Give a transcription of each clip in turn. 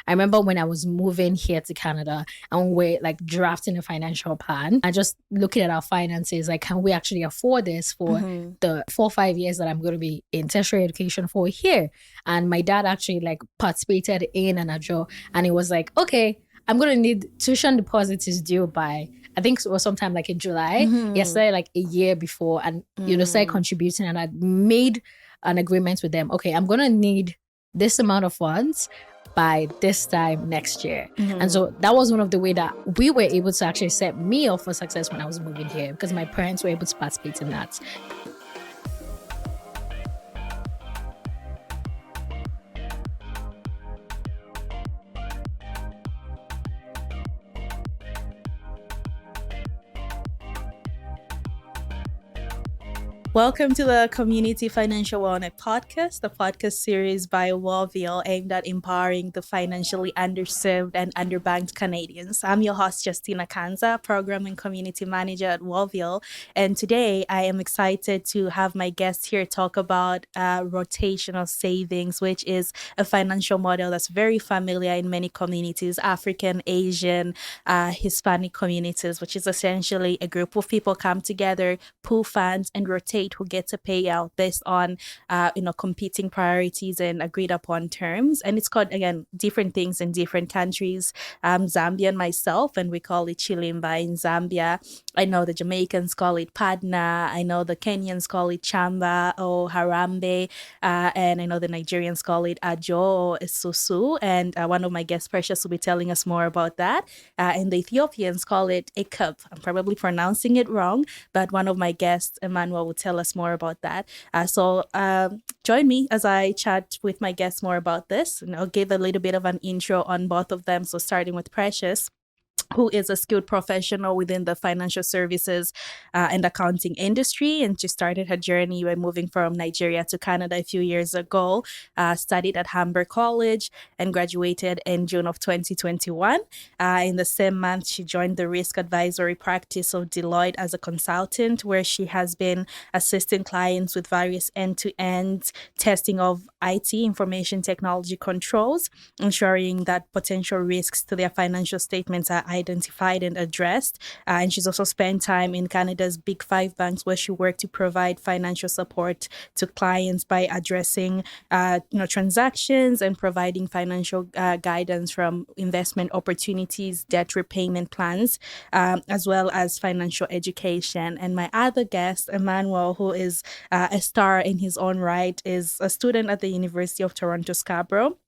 I remember when I was moving here to Canada and we're like drafting a financial plan and just looking at our finances, like, can we actually afford this for the 4 or 5 years that I'm going to be in tertiary education for here? And my dad actually like participated in an Ajo, and it was like, okay, I'm going to need tuition deposits is due by, I think it was sometime like in July. Yesterday, like a year before, and started contributing, and I made an agreement with them. Okay, I'm going to need this amount of funds by this time next year. And so that was one of the way that we were able to actually set me up for success when I was moving here, because my parents were able to participate in that. Welcome to the Community Financial Wellness Podcast, the podcast series by Wellville aimed at empowering the financially underserved and underbanked Canadians. I'm your host, Justina Kanza, Program and Community Manager at Wellville. And today I am excited to have my guest here talk about rotational savings, which is a financial model that's very familiar in many communities, African, Asian, Hispanic communities, which is essentially a group of people come together, pool funds, and rotate who gets a payout based on competing priorities and agreed upon terms. And it's called, again, different things in different countries. I'm Zambian myself, and we call it chilimba in Zambia. I know the Jamaicans call it padna. I know the Kenyans call it chamba or harambe. And I know the Nigerians call it ajo or susu. And one of my guests, Precious, will be telling us more about that. And the Ethiopians call it ikub. I'm probably pronouncing it wrong, but one of my guests, Emmanuel, will tell us more about that. So join me as I chat with my guests more about this, and I'll give a little bit of an intro on both of them. So starting with Precious, who is a skilled professional within the financial services and accounting industry. And she started her journey by moving from Nigeria to Canada a few years ago, studied at Hamburg College, and graduated in June of 2021. In the same month, she joined the risk advisory practice of Deloitte as a consultant, where she has been assisting clients with various end-to-end testing of IT, information technology controls, ensuring that potential risks to their financial statements are identified and addressed. And she's also spent time in Canada's Big Five banks, where she worked to provide financial support to clients by addressing transactions and providing financial guidance from investment opportunities, debt repayment plans, as well as financial education. And my other guest, Emmanuel, who is a star in his own right, is a student at the University of Toronto Scarborough,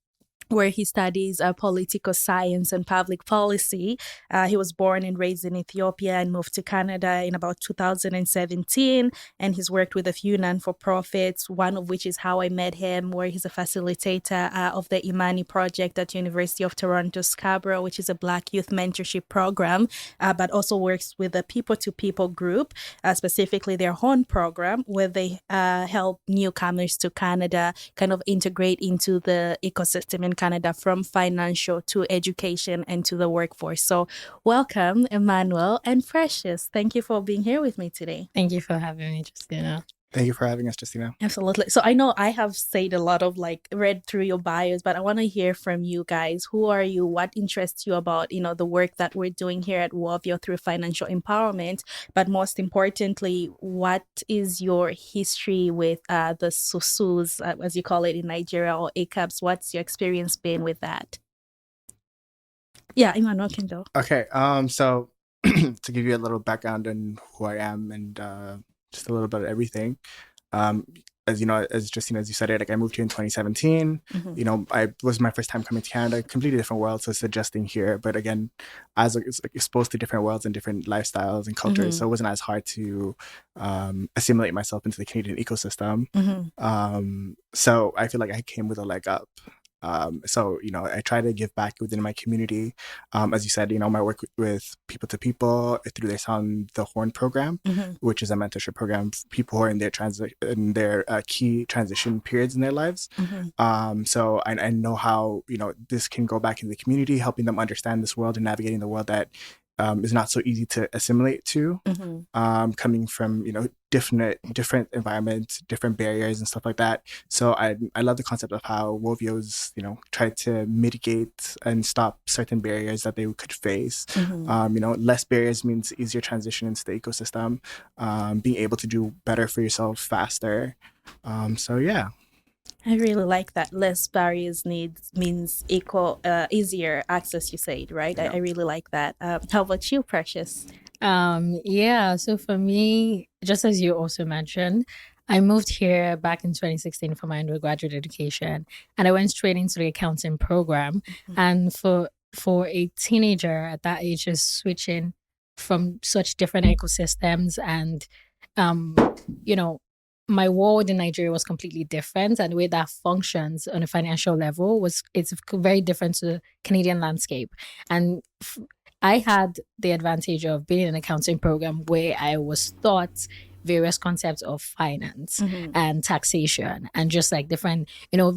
where he studies political science and public policy. He was born and raised in Ethiopia and moved to Canada in about 2017. And he's worked with a few non-for-profits, one of which is how I met him, where he's a facilitator of the Imani project at University of Toronto Scarborough, which is a Black youth mentorship program, but also works with a people-to-people group, specifically their HORN program, where they help newcomers to Canada kind of integrate into the ecosystem in Canada, from financial to education and to the workforce. So welcome, Emmanuel and Precious. Thank you for being here with me today. Thank you for having me, Justina. Thank you for having us, Justina. Absolutely. So I know I have said a lot of read through your bios, but I want to hear from you guys. Who are you? What interests you about, the work that we're doing here at Wellville through financial empowerment? But most importantly, what is your history with the susus, as you call it in Nigeria, or ACAPs? What's your experience been with that? Yeah, Emmanuel can go. Okay. So to give you a little background on who I am and just a little bit of everything. As you know, as Justina, as you said it, I moved here in 2017. I was my first time coming to Canada, completely different world, so it's adjusting here. But again, as exposed to different worlds and different lifestyles and cultures, so it wasn't as hard to assimilate myself into the Canadian ecosystem. So I feel like I came with a leg up. So I try to give back within my community. As you said, my work with people to people through the HORN program, which is a mentorship program for people who are in their key transition periods in their lives. So I know how, this can go back in the community, helping them understand this world and navigating the world that is not so easy to assimilate to, coming from, different environments, different barriers and stuff like that. So I love the concept of how Wovios, try to mitigate and stop certain barriers that they could face. Less barriers means easier transition into the ecosystem, being able to do better for yourself faster. So yeah. I really like that. Less barriers means easier access, you said, right? Yeah. I really like that. How about you, Precious? So for me, just as you also mentioned, I moved here back in 2016 for my undergraduate education, and I went straight into the accounting program. And for a teenager at that age, is switching from such different ecosystems, and my world in Nigeria was completely different, and the way that functions on a financial level it's very different to the Canadian landscape. And I had the advantage of being in an accounting program where I was taught various concepts of finance and taxation, and just like different, a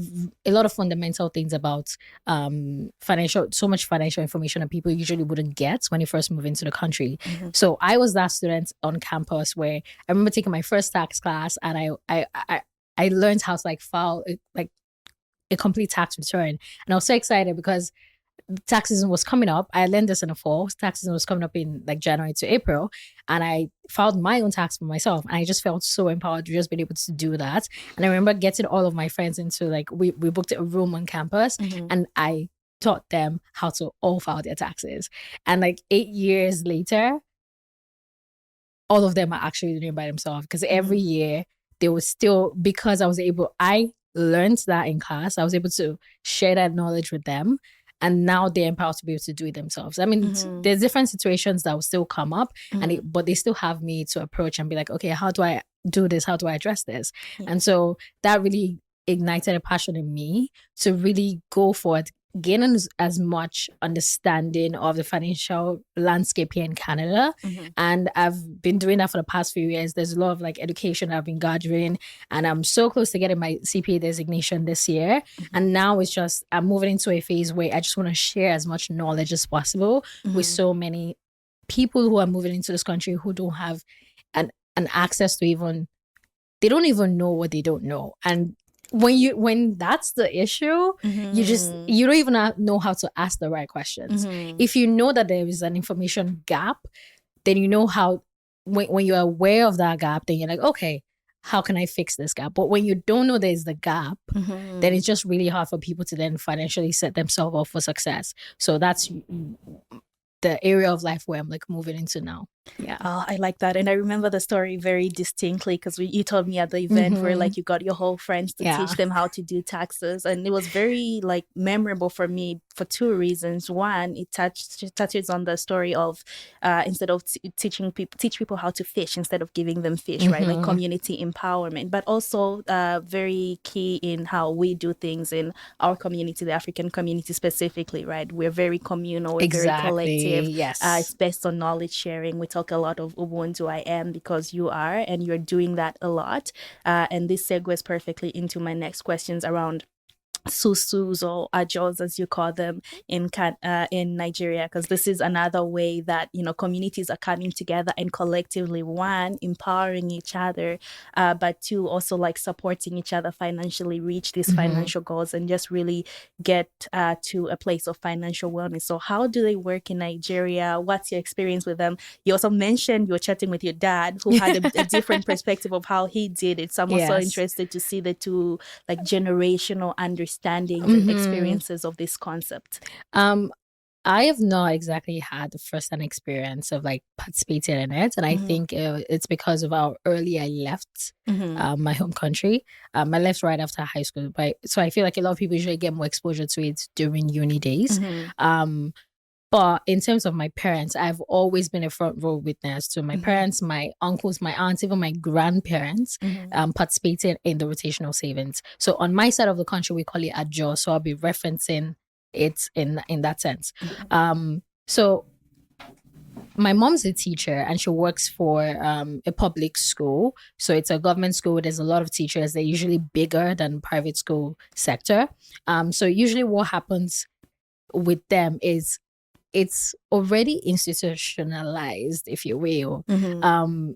lot of fundamental things about so much financial information that people usually wouldn't get when you first move into the country. So I was that student on campus where I remember taking my first tax class, and I learned how to file a complete tax return, and I was so excited because tax season was coming up. I learned this in the fall. Tax season was coming up in January to April, and I filed my own tax for myself. And I just felt so empowered to just being able to do that. And I remember getting all of my friends into we booked a room on campus, and I taught them how to all file their taxes. And 8 years later, all of them are actually doing it by themselves, because every year they was still, because I learned that in class, I was able to share that knowledge with them. And now they're empowered to be able to do it themselves. I mean, there's different situations that will still come up, but they still have me to approach and be like, okay, how do I do this? How do I address this? And so that really ignited a passion in me to really go for it, gain as much understanding of the financial landscape here in Canada. And I've been doing that for the past few years. There's a lot of education I've been gathering, and I'm so close to getting my CPA designation this year. And now it's just, I'm moving into a phase where I just want to share as much knowledge as possible with so many people who are moving into this country who don't have an access to they don't even know what they don't know. And when that's the issue, you don't even know how to ask the right questions. If you know that there is an information gap, then you know how, when you're aware of that gap, then you're like, okay, how can I fix this gap? But when you don't know there's the gap, then it's just really hard for people to then financially set themselves up for success. So that's the area of life where I'm moving into now. Yeah. Oh, I like that. And I remember the story very distinctly, because you told me at the event where you got your whole friends to teach them how to do taxes. And it was very memorable for me for two reasons. One, it touches on the story of instead of teach people how to fish instead of giving them fish, right? Community empowerment, but also very key in how we do things in our community, the African community specifically, right? We're very communal, we're very collective. Yes. It's based on knowledge sharing. We talk a lot of Ubuntu I am because you are, and you're doing that a lot. And this segues perfectly into my next questions around susus or ajos, as you call them in Nigeria, because this is another way that communities are coming together and collectively, one, empowering each other, but two, also supporting each other financially, reach these financial goals and just really get to a place of financial wellness. So how do they work in Nigeria? What's your experience with them? You also mentioned you were chatting with your dad, who had a different perspective of how he did it. So I'm also interested to see the two generational understandings and experiences of this concept. I have not exactly had the first-hand experience of participating in it, and I think it's because of how early I left my home country. I left right after high school, so I feel like a lot of people usually get more exposure to it during uni days. But in terms of my parents, I've always been a front row witness to my parents, my uncles, my aunts, even my grandparents participating in the rotational savings. So on my side of the country, we call it Ajose. So I'll be referencing it in that sense. So my mom's a teacher, and she works for a public school. So it's a government school. There's a lot of teachers. They're usually bigger than private school sector. So usually what happens with them is it's already institutionalized, if you will. Mm-hmm.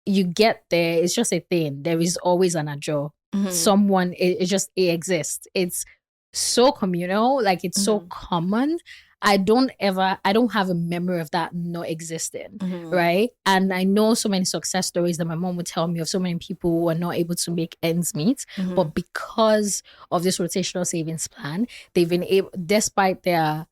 You get there, it's just a thing. There is always an Ajo. Mm-hmm. Someone, it exists. It's so communal, like it's so Mm-hmm. common. I don't have a memory of that not existing, Mm-hmm. right? And I know so many success stories that my mom would tell me of so many people who are not able to make ends meet, Mm-hmm. but because of this rotational savings plan, they've been able, despite their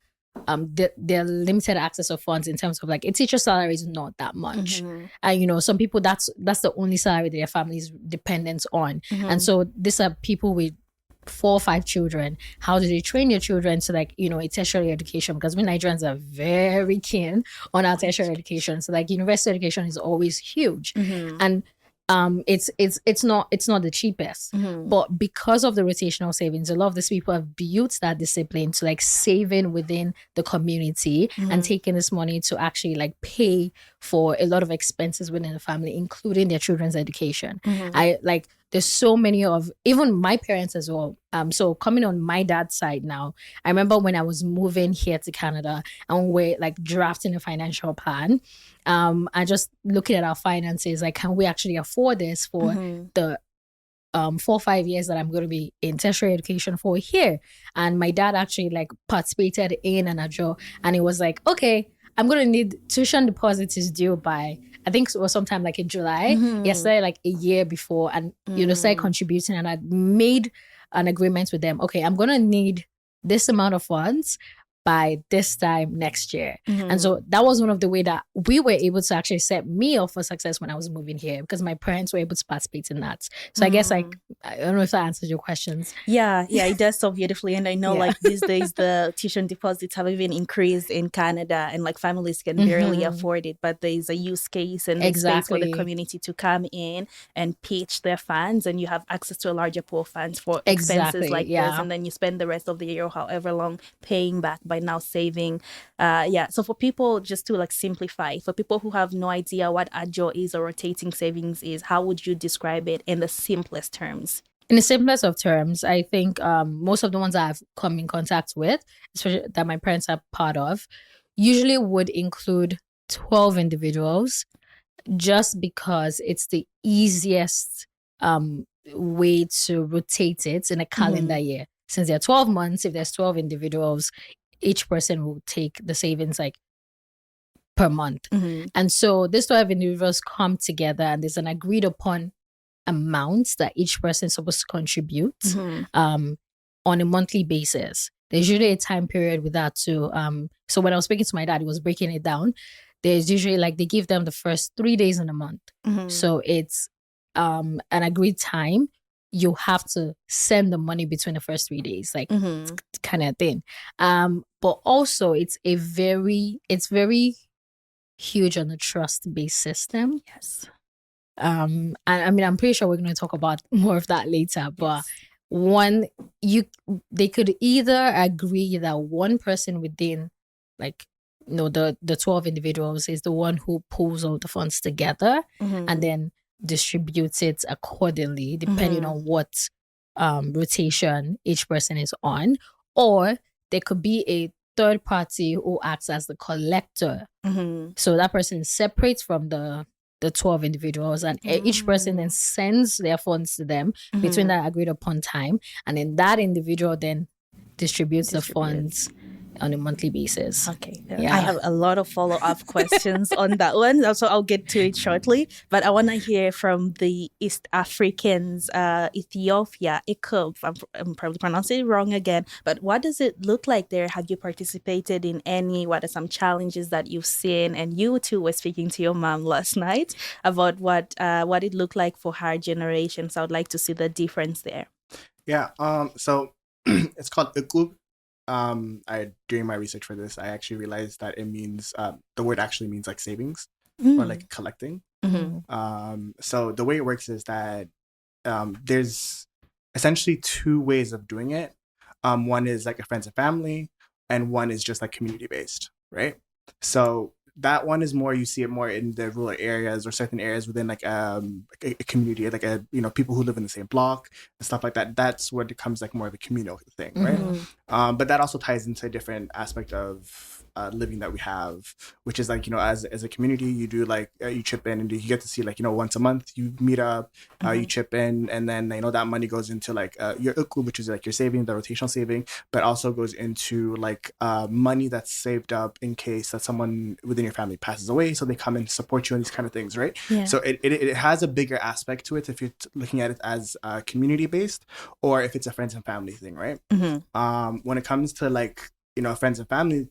limited access of funds in terms of like a teacher salary is not that much. Mm-hmm. And you know, some people that's the only salary that their family is dependent on. Mm-hmm. And so these are people with 4 or 5 children. How do they train your children to, like, you know, a tertiary education? Because we Nigerians are very keen on our tertiary education. So like university education is always huge. Mm-hmm. And it's not the cheapest. Mm-hmm. But because of the rotational savings, a lot of these people have built that discipline to like saving within the community Mm-hmm. and taking this money to actually like pay for a lot of expenses within the family, including their children's education. Mm-hmm. There's so many of even my parents as well. So coming on my dad's side now, I remember when I was moving here to Canada and we're like drafting a financial plan. I just looking at our finances, like, can we actually afford this for Mm-hmm. the 4 or 5 years that I'm going to be in tertiary education for here? And my dad actually like participated in an Ajo, and it was like, okay, I'm going to need tuition deposits is due by, I think it was sometime like in July. Mm-hmm. Yesterday, like a year before, and you know, started contributing, and I made an agreement with them. Okay, I'm going to need this amount of funds by this time next year. Mm-hmm. And so that was one of the way that we were able to actually set me up for success when I was moving here, because my parents were able to participate in that. So I guess, like, I don't know if that answers your questions. Yeah, it does so beautifully. And I know like these days the tuition deposits have even increased in Canada, and like families can barely afford it, but there's a use case and a space for the community to come in and pitch their funds, and you have access to a larger pool of funds for expenses like this, and then you spend the rest of the year or however long paying back by now saving. So for people, just to like simplify, for people who have no idea what Ajo is or rotating savings is, how would you describe it in the simplest terms? In the simplest of terms, I think most of the ones I've come in contact with, especially that my parents are part of, usually would include 12 individuals, just because it's the easiest way to rotate it in a calendar year. Since there are 12 months, if there's 12 individuals, each person will take the savings like per month. And so these 12 individuals come together, and there's an agreed upon amount that each person is supposed to contribute on a monthly basis. There's usually a time period with that too. So when I was speaking to my dad, he was breaking it down. There's usually like they give them the first 3 days in a month. So it's an agreed time. You have to send the money between the first 3 days, like kind of thing. But also it's very huge on the trust-based system. Yes. And I mean, I'm pretty sure we're going to talk about more of that later, but they could either agree that one person within, like, you know, the 12 individuals is the one who pulls all the funds together and then distributes it accordingly, depending on what rotation each person is on. Or there could be a third party who acts as the collector. So that person is separate from the 12 individuals, and each person then sends their funds to them between that agreed upon time, and then that individual then distributes the funds on a monthly basis. Okay. Yeah. I have a lot of follow-up questions on that one. Also, I'll get to it shortly. But I want to hear from the East Africans, Ethiopia, I'm probably pronouncing it wrong again. But what does it look like there? Have you participated in any? What are some challenges that you've seen? And you too were speaking to your mom last night about what it looked like for her generation. So I would like to see the difference there. Yeah. So it's called Ukub. During my research for this, I actually realized that it means the word actually means like savings or like collecting. So the way it works is that there's essentially 2 ways of doing it. One is like a friends and family, and one is just like community based, right? So that one is more, you see it more in the rural areas or certain areas within like a community, like people who live in the same block and stuff like that. That's where it becomes like more of a communal thing, right? But that also ties into a different aspect of living that we have, which is like, as a community, you do like you chip in and you get to see like, once a month you meet up, you chip in, and then that money goes into like your ukub, which is like your saving, the rotational saving, but also goes into like money that's saved up in case that someone within your family passes away, so they come and support you on these kind of things, right? Yeah. So it has a bigger aspect to it if you're looking at it as community based, or if it's a friends and family thing, right? When it comes to like friends and family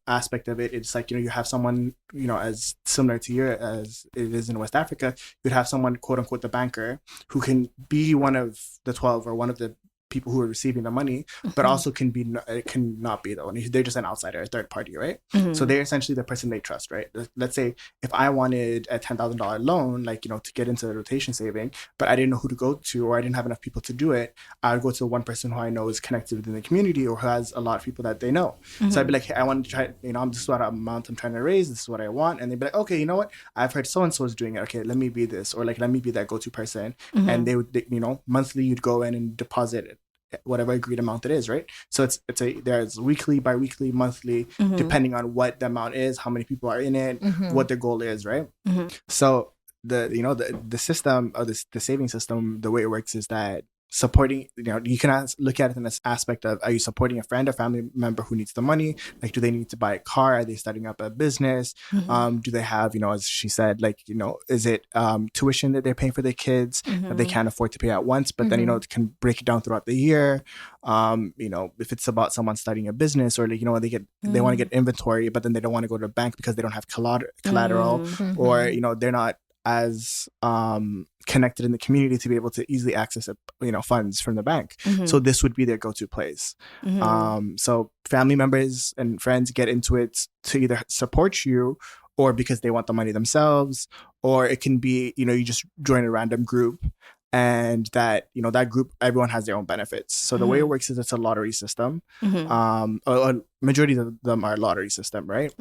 aspect of it, it's like you have someone as similar to you as it is in West Africa. You'd have someone, quote unquote, the banker, who can be one of the 12 or one of the people who are receiving the money, but also can not be the one. They're just an outsider, a third party, right? So they're essentially the person they trust, right? Let's say if I wanted a $10,000 loan, like to get into the rotation saving, but I didn't know who to go to, or I didn't have enough people to do it, I would go to one person who I know is connected within the community or who has a lot of people that they know. So I'd be like, hey, I want to try, this is what amount I'm trying to raise, this is what I want, and they'd be like, okay, you know what, I've heard so and so is doing it, okay, let me be this, or like let me be that go-to person. And they would, monthly you'd go in and deposit it, whatever agreed amount it is, right? So there's weekly, bi-weekly, monthly, depending on what the amount is, how many people are in it, what their goal is, right? So the system of the saving system, the way it works is that supporting, you can look at it in this aspect of, are you supporting a friend or family member who needs the money? Like, do they need to buy a car? Are they starting up a business? Do they have, as she said, like, is it tuition that they're paying for their kids that they can't afford to pay at once, but then, it can break it down throughout the year? If it's about someone starting a business, or like, they want to get inventory, but then they don't want to go to a bank because they don't have collateral, or, they're not as connected in the community to be able to easily access funds from the bank. So this would be their go-to place. So family members and friends get into it to either support you, or because they want the money themselves, or it can be you just join a random group, and that that group, everyone has their own benefits. So the way it works is it's a lottery system. A majority of them are lottery system, right?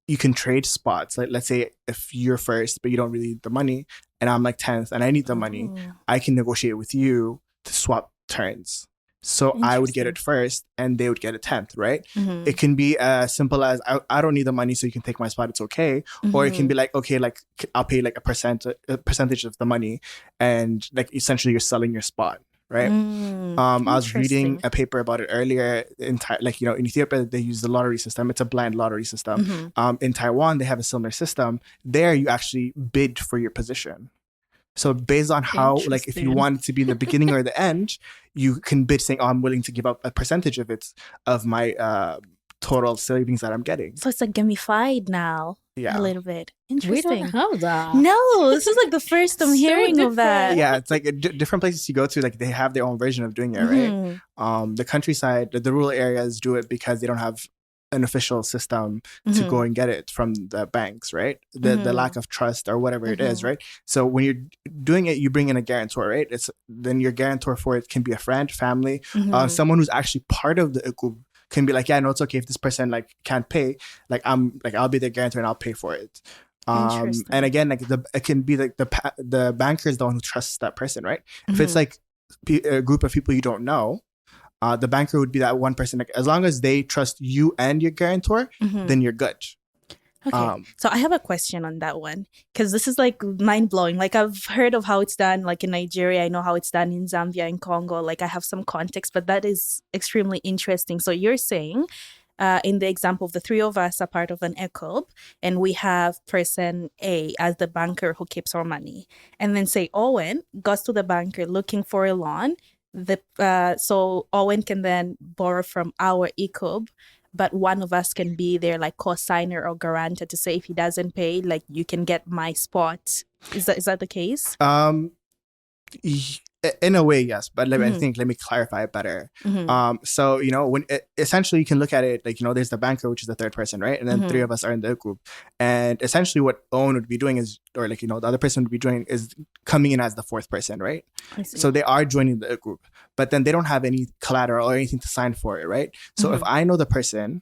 You can trade spots. Like, let's say if you're first, but you don't really need the money, and I'm like 10th and I need the money, I can negotiate with you to swap turns. So I would get it first and they would get it 10th, right? It can be as simple as, I don't need the money, so you can take my spot, it's okay. Or it can be like, okay, like I'll pay like a percentage of the money, and like essentially you're selling your spot. Right. I was reading a paper about it earlier. In Ethiopia, they use the lottery system. It's a blind lottery system. In Taiwan, they have a similar system. There, you actually bid for your position. So based on how, like, if you want it to be in the beginning or the end, you can bid saying, "Oh, I'm willing to give up a percentage of my total savings that I'm getting." So it's like gamified now. Yeah. A little bit. Interesting. We don't have that. No, this is like the first I'm hearing of that. Yeah, it's like different places you go to, like they have their own version of doing it, right? The countryside, the rural areas do it because they don't have an official system to go and get it from the banks, right? The lack of trust or whatever it is, right? So when you're doing it, you bring in a guarantor, right? Then your guarantor for it can be a friend, family, someone who's actually part of the ukub. Can be like, yeah, no, it's okay if this person like can't pay. Like I'll be the guarantor and I'll pay for it. And again, like it can be like the banker is the one who trusts that person, right? If it's like a group of people you don't know, the banker would be that one person. Like, as long as they trust you and your guarantor, then you're good. Okay. So I have a question on that one, because this is like mind blowing. Like, I've heard of how it's done, like in Nigeria. I know how it's done in Zambia and Congo. Like, I have some context, but that is extremely interesting. So you're saying, in the example of the three of us are part of an ECOB, and we have person A as the banker who keeps our money. And then say Owen goes to the banker looking for a loan. So Owen can then borrow from our ECOB, but one of us can be their like co-signer or guarantor to say, if he doesn't pay, like, you can get my spot. Is that the case? In a way, yes, but I think let me clarify it better. So when essentially you can look at it like there's the banker, which is the third person, right? And then three of us are in the group, and essentially what Owen would be doing is, or like the other person would be doing is coming in as the fourth person, right? So they are joining the group, but then they don't have any collateral or anything to sign for it, right? So if I know the person,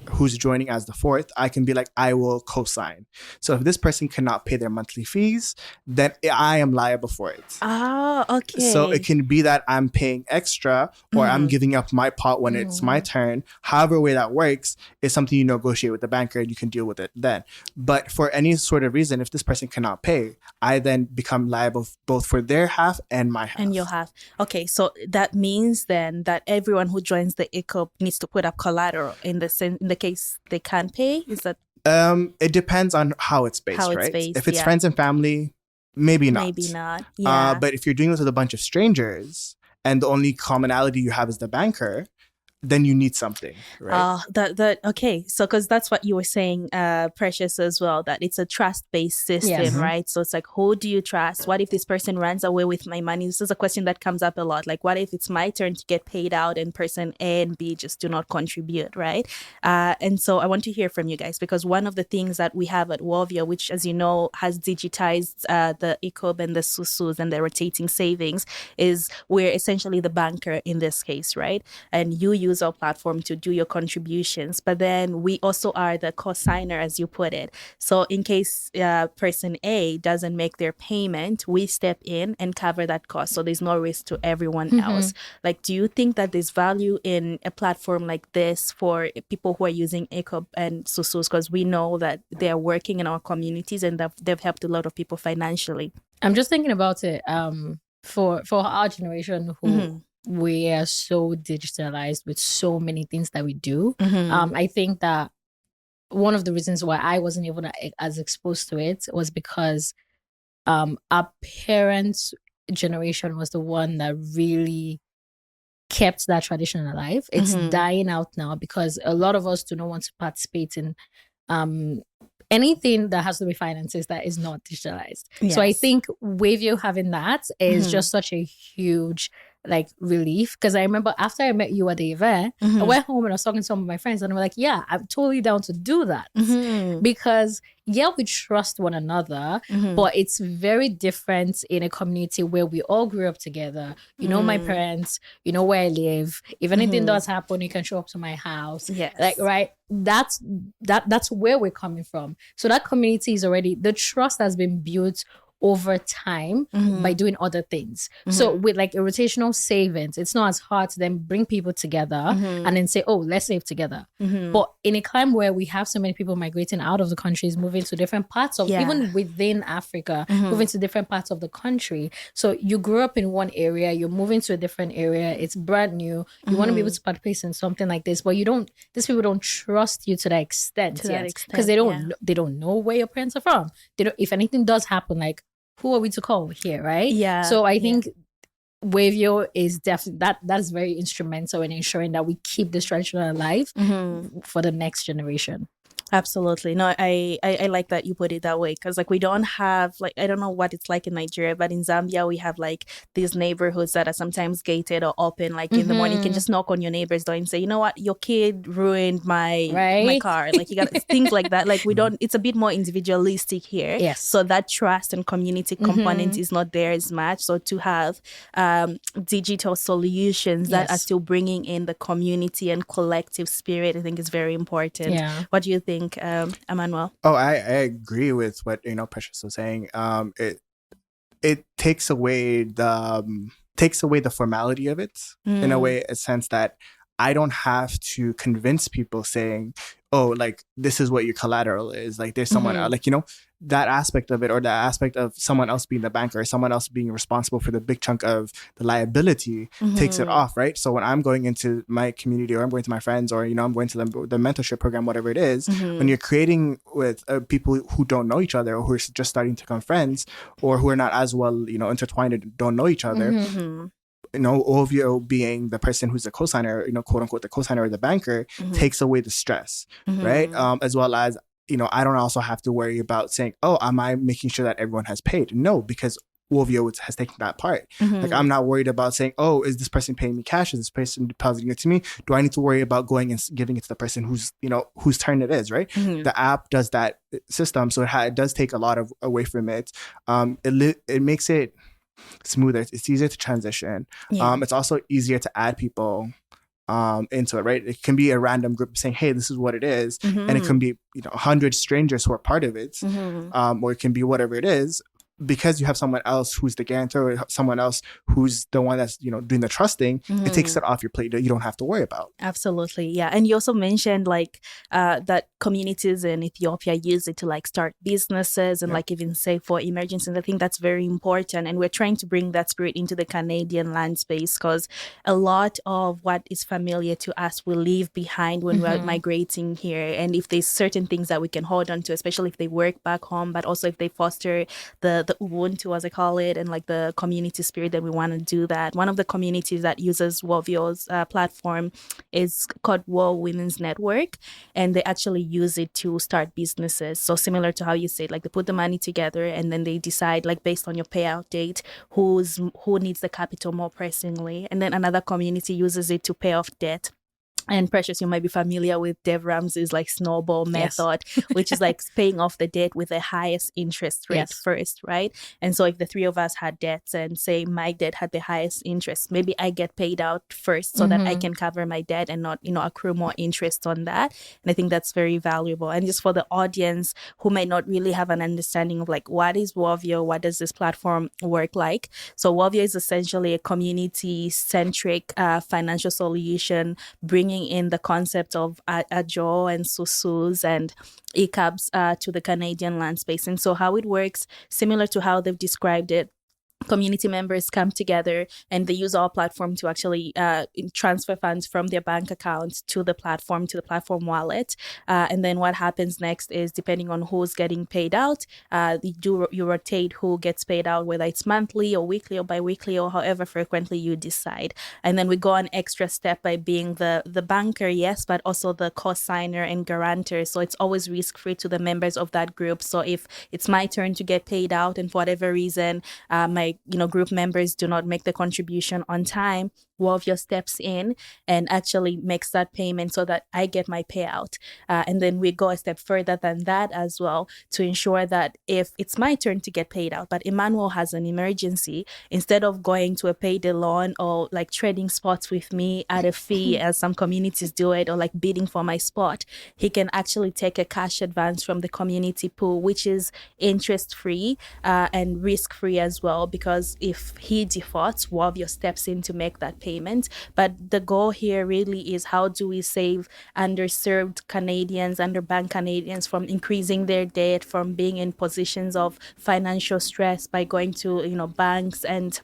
who's joining as the fourth, I can be like, I will co-sign. So if this person cannot pay their monthly fees, then I am liable for it. Ah, okay. So it can be that I'm paying extra or I'm giving up my pot when it's my turn. However way that works is something you negotiate with the banker and you can deal with it then. But for any sort of reason, if this person cannot pay, I then become liable both for their half and my half. And your half. Okay, so that means then that everyone who joins the ICOB needs to put up collateral in the case they can't pay? Is that? It depends on how it's based, right? If it's friends and family, maybe not. Maybe not. Yeah. But if you're doing this with a bunch of strangers and the only commonality you have is the banker, then you need something, right? Okay. So, because that's what you were saying, Precious, as well, that it's a trust-based system, right? So it's like, who do you trust? What if this person runs away with my money? This is a question that comes up a lot. Like, what if it's my turn to get paid out and person A and B just do not contribute, right? And so I want to hear from you guys, because one of the things that we have at Wovia, which, as you know, has digitized the ICOB and the susus and the rotating savings, is we're essentially the banker in this case, right? And you use our platform to do your contributions, but then we also are the co-signer, as you put it. So in case person A doesn't make their payment, we step in and cover that cost, so there's no risk to everyone else. Like, do you think that there's value in a platform like this for people who are using ICOB and susus, because we know that they're working in our communities and they've helped a lot of people financially? I'm just thinking about it for our generation who we are so digitalized with so many things that we do. I think that one of the reasons why I wasn't even as exposed to it was because our parents' generation was the one that really kept that tradition alive. It's dying out now because a lot of us do not want to participate in anything that has to do with finances that is not digitalized. Yes. So I think Wavio having that is just such a huge relief, because I remember after I met you at the event, I went home and I was talking to some of my friends and I'm like, yeah, I'm totally down to do that. Because we trust one another, but it's very different in a community where we all grew up together. You know my parents, you know where I live. If anything does happen, you can show up to my house. Yes. Right? That's where we're coming from. So that community is already, the trust has been built over time by doing other things. So with a rotational savings, it's not as hard to then bring people together and then say, oh, let's save together. But in a climate where we have so many people migrating out of the countries, moving to different parts of, even within Africa, moving to different parts of the country. So you grew up in one area, you're moving to a different area, it's brand new, you want to be able to participate in something like this, but these people don't trust you to that extent yet, because they don't know where your parents are from. They don't, if anything does happen, who are we to call here, right? Yeah. So I think Wavio is definitely that's very instrumental in ensuring that we keep this tradition alive for the next generation. Absolutely. No, I like that you put it that way, because we don't have I don't know what it's like in Nigeria, but in Zambia we have these neighborhoods that are sometimes gated or open. In the morning you can just knock on your neighbor's door and say, you know what, your kid ruined my car. You got things like that. We don't, it's a bit more individualistic here. Yes. So that trust and community component is not there as much. So to have digital solutions that are still bringing in the community and collective spirit, I think is very important. Yeah. What do you think, Amanuel? Oh, I agree with what Precious was saying. It takes away the formality of it in a sense that I don't have to convince people saying, oh, this is what your collateral is. There's someone else, that aspect of it, or the aspect of someone else being the banker or someone else being responsible for the big chunk of the liability takes it off, right? So when I'm going into my community, or I'm going to my friends, or, I'm going to the mentorship program, whatever it is, when you're creating with people who don't know each other, or who are just starting to become friends, or who are not as well, intertwined and don't know each other, Ovio being the person who's the cosigner, quote unquote, the cosigner or the banker, takes away the stress, right? As well as, I don't also have to worry about saying, oh, am I making sure that everyone has paid? No, because Ovio has taken that part. I'm not worried about saying, oh, is this person paying me cash? Is this person depositing it to me? Do I need to worry about going and giving it to the person whose turn it is, right? The app does that system, so it does take a lot away from it. It makes it smoother. It's easier to transition. It's also easier to add people into it, right? It can be a random group saying, hey, this is what it is. And it can be, 100 strangers who are part of it. Or it can be whatever it is. Because you have someone else who's the guarantor, or someone else who's the one that's, doing the trusting, it takes it off your plate that you don't have to worry about. Absolutely. Yeah. And you also mentioned that communities in Ethiopia use it to start businesses and even save for emergencies. I think that's very important. And we're trying to bring that spirit into the Canadian land space, because a lot of what is familiar to us we leave behind when we're migrating here. And if there's certain things that we can hold on to, especially if they work back home, but also if they foster the Ubuntu, as I call it, and the community spirit, that we want to do that. One of the communities that uses WOVIO's platform is called WO Women's Network, and they actually use it to start businesses. So similar to how you said, they put the money together and then they decide, based on your payout date, who needs the capital more pressingly. And then another community uses it to pay off debt. And Precious, you might be familiar with Dev Ramsey's snowball method, which is paying off the debt with the highest interest rate first, right? And so if the three of us had debts and say my debt had the highest interest, maybe I get paid out first so that I can cover my debt and not, accrue more interest on that. And I think that's very valuable. And just for the audience who may not really have an understanding of what is WOVIO, what does this platform work like? So WOVIO is essentially a community-centric financial solution, bringing in the concept of Ajose and susus and ECABs to the Canadian land space. And so how it works, similar to how they've described it, community members come together and they use our platform to actually transfer funds from their bank account to the platform wallet. And then what happens next is, depending on who's getting paid out, you rotate who gets paid out, whether it's monthly or weekly or bi-weekly or however frequently you decide. And then we go an extra step by being the banker, yes, but also the co-signer and guarantor. So it's always risk-free to the members of that group. So if it's my turn to get paid out and for whatever reason my group members do not make the contribution on time, WOVIO steps in and actually makes that payment so that I get my payout. And then we go a step further than that as well to ensure that if it's my turn to get paid out, but Emmanuel has an emergency, instead of going to a payday loan or trading spots with me at a fee, as some communities do it, or bidding for my spot, he can actually take a cash advance from the community pool, which is interest-free and risk-free as well, because if he defaults, WOVIO steps in to make that payment. But the goal here really is, how do we save underserved Canadians, underbanked Canadians from increasing their debt, from being in positions of financial stress by going to banks and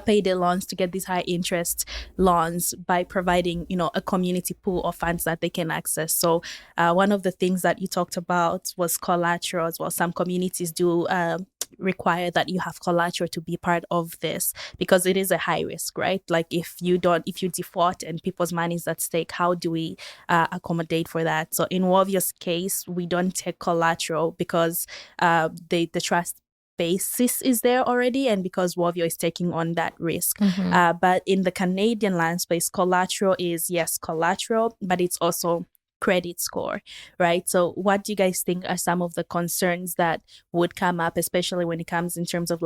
payday loans to get these high interest loans, by providing a community pool of funds that they can access. So one of the things that you talked about was collateral as well. Some communities do require that you have collateral to be part of this, because it is a high risk, right? If you default and people's money is at stake, how do we accommodate for that? So in WOVIO's case, we don't take collateral because the trust basis is there already, and because WOVIO is taking on that risk. But in the Canadian land space, collateral is, yes, collateral, but it's also credit score, right? So what do you guys think are some of the concerns that would come up, especially when it comes in terms of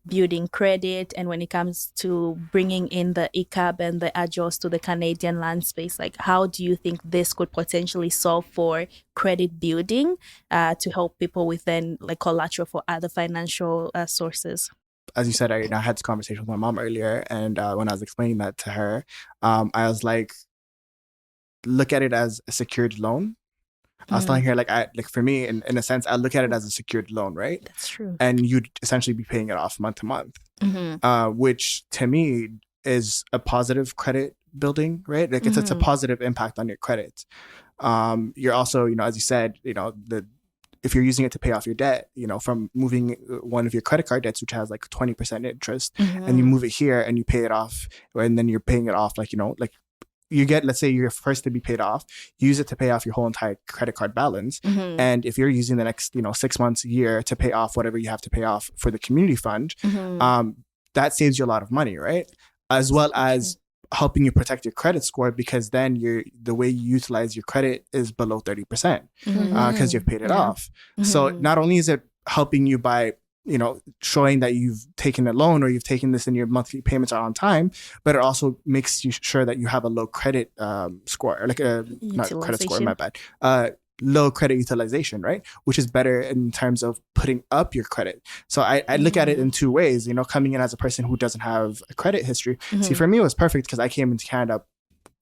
building credit, and when it comes to bringing in the ECAB and the Ajose to the Canadian land space? How do you think this could potentially solve for credit building to help people with then collateral for other financial sources? As you said, I had this conversation with my mom earlier, and when I was explaining that to her, I was look at it as a secured loan. I was telling her, for me, in a sense, I look at it as a secured loan, right? That's true. And you'd essentially be paying it off month to month, which to me is a positive credit building, right? It's a positive impact on your credit. You're also, as you said, if you're using it to pay off your debt, from moving one of your credit card debts, which has 20% interest, and you move it here and you pay it off, and then you're paying it off, you get, let's say you're first to be paid off, use it to pay off your whole entire credit card balance. And if you're using the next, 6 months, a year to pay off whatever you have to pay off for the community fund, that saves you a lot of money, right? As well as helping you protect your credit score, because then the way you utilize your credit is below 30% because you've paid it off. So not only is it helping you by showing that you've taken a loan or you've taken this and your monthly payments are on time, but it also makes you sure that you have a low credit score, or like a not credit score, my bad, low credit utilization, right? Which is better in terms of putting up your credit. So I look at it in two ways, coming in as a person who doesn't have a credit history. See, for me, it was perfect because I came into Canada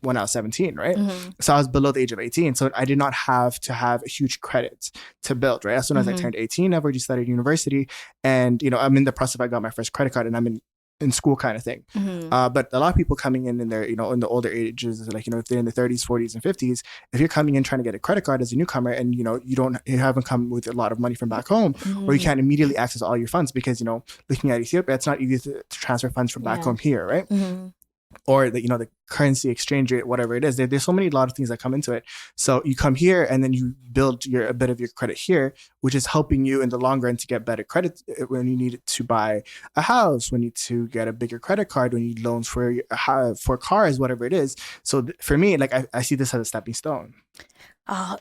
when I was 17, right? So I was below the age of 18. So I did not have to have a huge credit to build, right? As soon as I turned 18, I've already studied university, and, I'm in the process of, I got my first credit card, and I'm in school kind of thing. But a lot of people coming in their, in the older ages, like, if they're in the 30s, 40s, and 50s, if you're coming in trying to get a credit card as a newcomer, and, you haven't come with a lot of money from back home, or you can't immediately access all your funds because, looking at Ethiopia, it's not easy to transfer funds from back home here, right? Or the currency exchange rate, whatever it is. There's so many, a lot of things that come into it. So you come here and then you build a bit of your credit here, which is helping you in the long run to get better credit when you need to buy a house, when you need to get a bigger credit card, when you need loans for cars, whatever it is. So for me, like I see this as a stepping stone.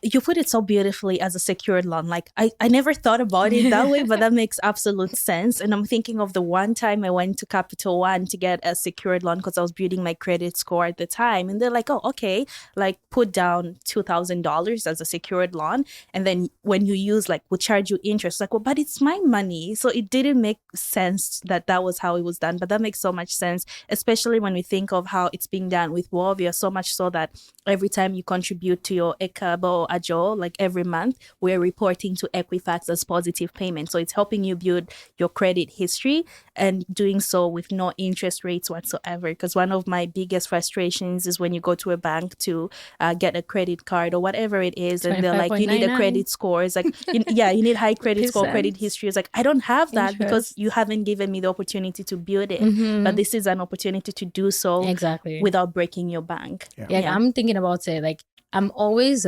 You put it so beautifully as a secured loan. Like I never thought about it that way, but that makes absolute sense. And I'm thinking of the one time I went to Capital One to get a secured loan because I was building my credit score at the time. And they're like, oh, okay, like put down $2,000 as a secured loan. And then when you use, like, we'll charge you interest. Like, well, but it's my money. So it didn't make sense that was how it was done. But that makes so much sense, especially when we think of how it's being done with Wovia, so much so that every time you contribute to your ECA or Ajose, like every month, we're reporting to Equifax as positive payment. So it's helping you build your credit history and doing so with no interest rates whatsoever. Because one of my biggest frustrations is when you go to a bank to get a credit card or whatever it is, and they're like, you need a credit score. It's like, you need high credit score, credit history. It's like, I don't have that because you haven't given me the opportunity to build it. But this is an opportunity to do so without breaking your bank. Yeah, I'm thinking about it, like, I'm always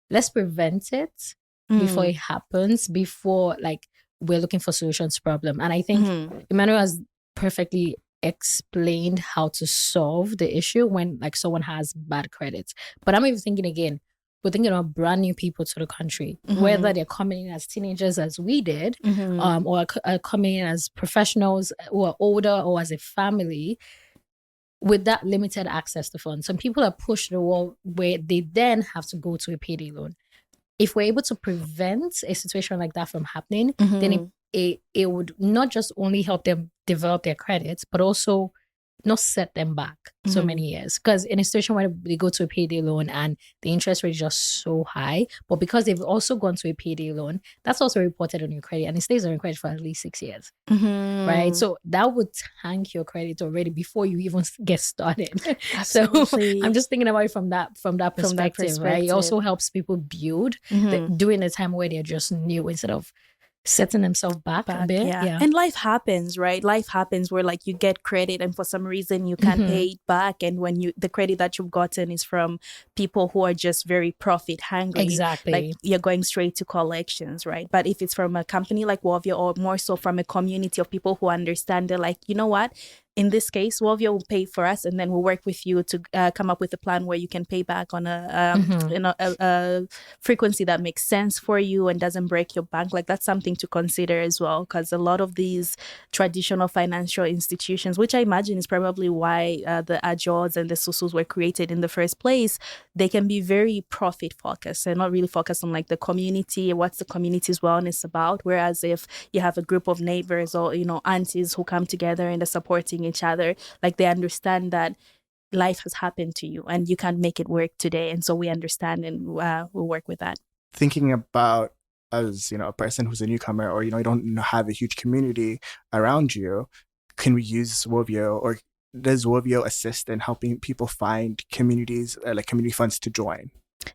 let's prevent it before it happens, before, like, we're looking for solutions to problem. And I think Emmanuel has perfectly explained how to solve the issue when, like, someone has bad credit. But I'm even thinking again, we're thinking about brand new people to the country, whether they're coming in as teenagers as we did, or coming in as professionals who are older, or as a family with that limited access to funds. Some people are pushed to the wall where they then have to go to a payday loan. If we're able to prevent a situation like that from happening, then it would not just only help them develop their credits, but also not set them back so many years. Because in a situation where they go to a payday loan and the interest rate is just so high, but because they've also gone to a payday loan, that's also reported on your credit, and it stays on your credit for at least 6 years, right? So that would tank your credit already before you even get started. So I'm just thinking about it from that perspective, right? It also helps people build during the time where they're just new, instead of setting themselves back a bit. Yeah. And life happens, right? Life happens where, like, you get credit and for some reason you can't pay it back. And when the credit that you've gotten is from people who are just very profit hungry. Exactly. Like, you're going straight to collections, right? But if it's from a company like Wovia, or more so from a community of people who understand, they're like, you know what? In this case, Wovia will pay for us, and then we'll work with you to come up with a plan where you can pay back on a frequency that makes sense for you and doesn't break your bank. Like, that's something to consider as well, because a lot of these traditional financial institutions, which I imagine is probably why the Ajose and the susus were created in the first place, they can be very profit focused and not really focused on, like, the community, what's the community's wellness about. Whereas if you have a group of neighbors or, aunties who come together and are supporting each other, like, they understand that life has happened to you and you can't make it work today, and so we understand and we'll work with that. Thinking about, as a person who's a newcomer, or you don't have a huge community around you, can we use Wovia, or does Wovia assist in helping people find communities, like community funds to join?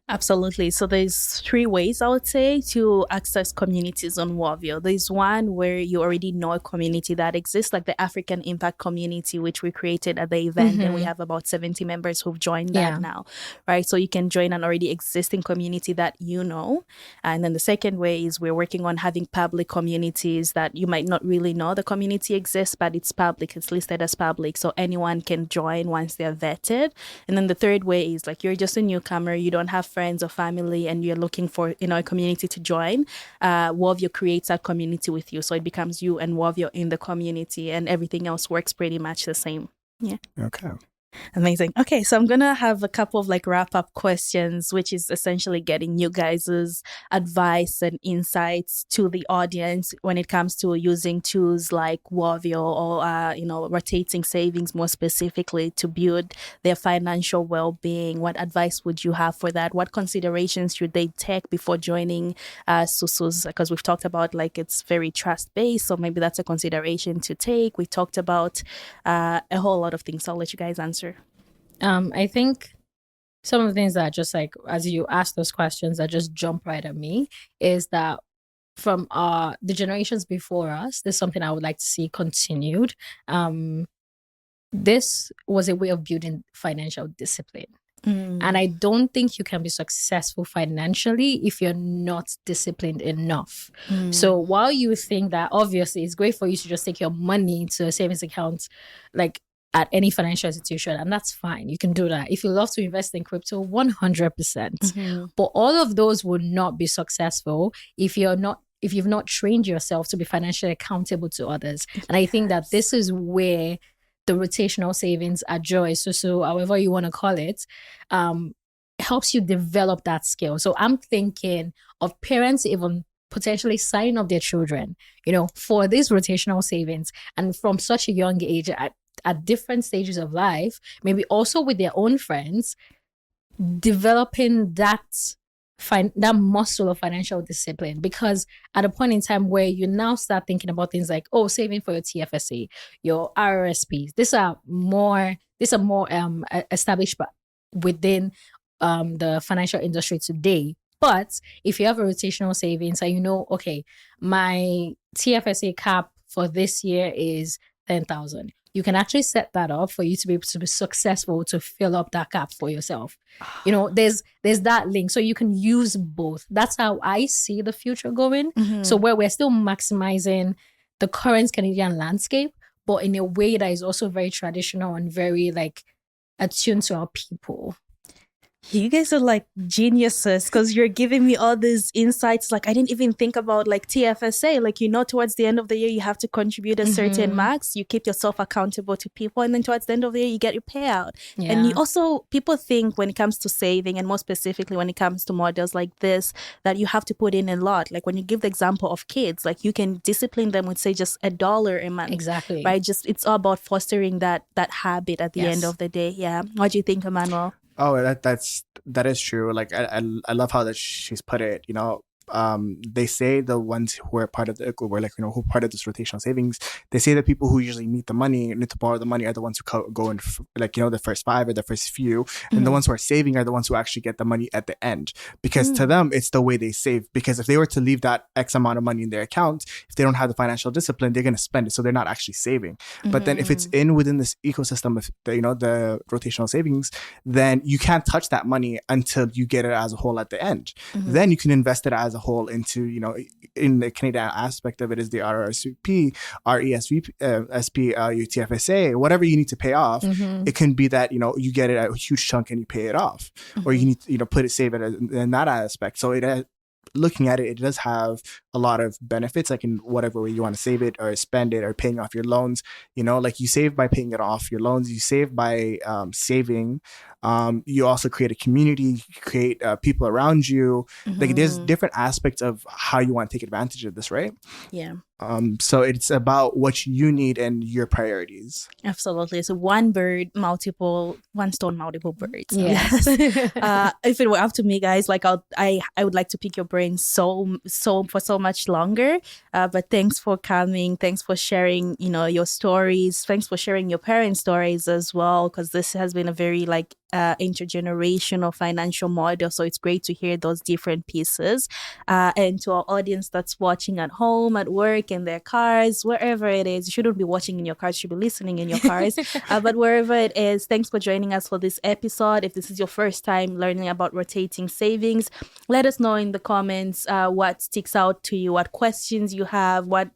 Absolutely. So there's 3 ways, I would say, to access communities on Wovia. There's one where you already know a community that exists, like the African Impact Community, which we created at the event, and we have about 70 members who've joined that now, right? So you can join an already existing community that you know. And then the second way is we're working on having public communities that you might not really know the community exists, but it's public, it's listed as public, so anyone can join once they're vetted. And then the third way is, like, you're just a newcomer, you don't have have friends or family and you're looking for, a community to join, Wovio creates that community with you. So it becomes you and Wovio in the community, and everything else works pretty much the same. Yeah. Okay. Amazing. Okay, so I'm gonna have a couple of wrap-up questions, which is essentially getting you guys' advice and insights to the audience when it comes to using tools like Wovio or rotating savings more specifically to build their financial well-being. What advice would you have for that? What considerations should they take before joining Susus? Because we've talked about it's very trust-based, so maybe that's a consideration to take. We talked about a whole lot of things. I'll let you guys answer. I think some of the things that just as you ask those questions that just jump right at me is that from the generations before us, there's something I would like to see continued. This was a way of building financial discipline. And I don't think you can be successful financially if you're not disciplined enough. So while you think that obviously it's great for you to just take your money to a savings account, at any financial institution, and that's fine. You can do that. If you love to invest in crypto, 100%. But all of those will not be successful if you've not trained yourself to be financially accountable to others. And I think that this is where the rotational savings, Ajose, susu, however you want to call it, helps you develop that skill. So I'm thinking of parents even potentially signing up their children, for these rotational savings, and from such a young age at different stages of life, maybe also with their own friends, developing that muscle of financial discipline. Because at a point in time where you now start thinking about things like, saving for your TFSA, your RRSPs, these are more established within the financial industry today. But if you have a rotational savings and okay, my TFSA cap for this year is 10,000. You can actually set that up for you to be able to be successful to fill up that gap for yourself. There's that link. So you can use both. That's how I see the future going. So where we're still maximizing the current Canadian landscape, but in a way that is also very traditional and very attuned to our people. You guys are geniuses, because you're giving me all these insights. I didn't even think about TFSA. Towards the end of the year, you have to contribute a certain max. You keep yourself accountable to people. And then towards the end of the year, you get your payout. Yeah. And you also, people think when it comes to saving, and more specifically when it comes to models like this, that you have to put in a lot. When you give the example of kids, you can discipline them with, say, just $1 a month. Exactly. Right? It's all about fostering that habit at the end of the day. Yeah. What do you think, Emmanuel? Oh, that is true. I love how that she's put it. They say the ones who are part of who part of this rotational savings, they say the people who usually need to borrow the money are the ones who go in the first 5 or the first few, and the ones who are saving are the ones who actually get the money at the end, because to them it's the way they save. Because if they were to leave that X amount of money in their account, if they don't have the financial discipline, they're going to spend it, so they're not actually saving. But then if it's within this ecosystem of the rotational savings, then you can't touch that money until you get it as a whole at the end. Then you can invest it as a whole into, in the Canadian aspect of it is the RRSP, RESP, your TFSA, whatever you need to pay off. It can be that, you get it a huge chunk and you pay it off, or you need to, save it in that aspect. So looking at it, it does have a lot of benefits, in whatever way you want to save it or spend it or paying off your loans. You save by paying it off your loans, you save by saving. You also create a community, you create people around you. There's different aspects of how you want to take advantage of this, right? Yeah. So it's about what you need and your priorities. Absolutely. So one stone, multiple birds. Yes. If it were up to me, guys, I would like to pick your brain for so much longer. But thanks for coming. Thanks for sharing, your stories. Thanks for sharing your parents' stories as well, because this has been a very intergenerational financial model. So it's great to hear those different pieces. And to our audience that's watching at home, at work, in their cars, wherever it is, you shouldn't be watching in your cars, you should be listening in your cars. But wherever it is, thanks for joining us for this episode. If this is your first time learning about rotating savings, let us know in the comments what sticks out to you, what questions you have, what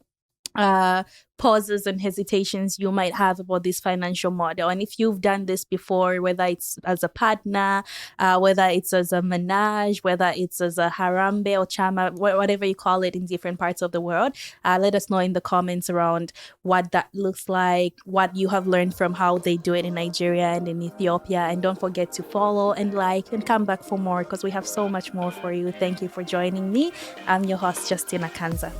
pauses and hesitations you might have about this financial model. And if you've done this before, whether it's as a partner, whether it's as a menage, whether it's as a harambe or chama, whatever you call it in different parts of the world, let us know in the comments around what that looks like, what you have learned from how they do it in Nigeria and in Ethiopia. And don't forget to follow and like and come back for more, because we have so much more for you. Thank you for joining me. I'm your host, Justina Kanza.